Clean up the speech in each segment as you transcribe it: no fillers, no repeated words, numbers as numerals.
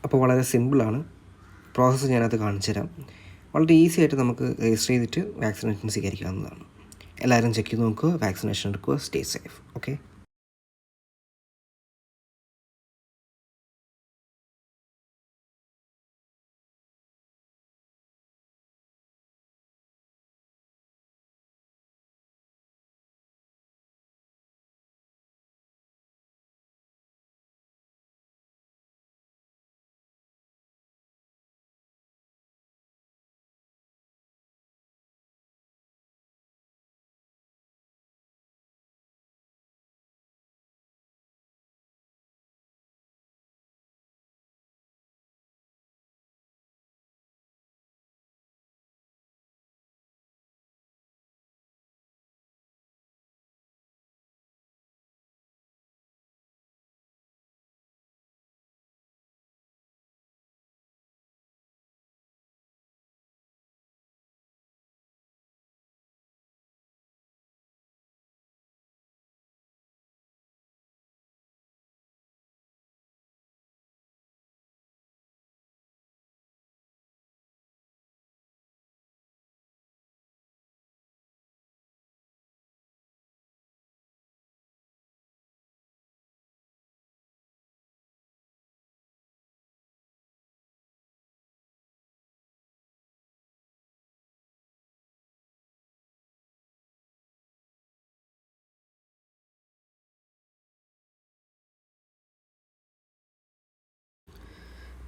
അപ്പോൾ വളരെ സിമ്പിളാണ്. പ്രോസസ്സ് ഞാനത് കാണിച്ചു തരാം. വളരെ ഈസി ആയിട്ട് നമുക്ക് രജിസ്റ്റർ ചെയ്തിട്ട് വാക്സിനേഷൻ സ്വീകരിക്കാവുന്നതാണ്. എല്ലാവരും ചെക്ക് ചെയ്ത് നോക്കുക, വാക്സിനേഷൻ എടുക്കുക, സ്റ്റേ സേഫ്. ഓക്കെ.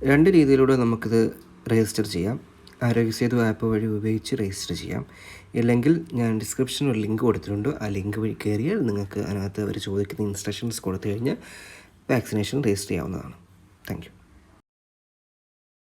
രണ്ട് രീതിയിലൂടെ നമുക്കിത് രജിസ്റ്റർ ചെയ്യാം. ആരോഗ്യസേതു ആപ്പ് വഴി ഉപയോഗിച്ച് രജിസ്റ്റർ ചെയ്യാം. ഇല്ലെങ്കിൽ ഞാൻ ഡിസ്ക്രിപ്ഷനിൽ ഒരു ലിങ്ക് കൊടുത്തിട്ടുണ്ട്. ആ ലിങ്ക് വഴി കയറിയാൽ നിങ്ങൾക്ക് അതിനകത്ത് അവർ ചോദിക്കുന്ന ഇൻസ്ട്രക്ഷൻസ് കൊടുത്തു കഴിഞ്ഞാൽ വാക്സിനേഷൻ രജിസ്റ്റർ ചെയ്യാവുന്നതാണ്. Thank you.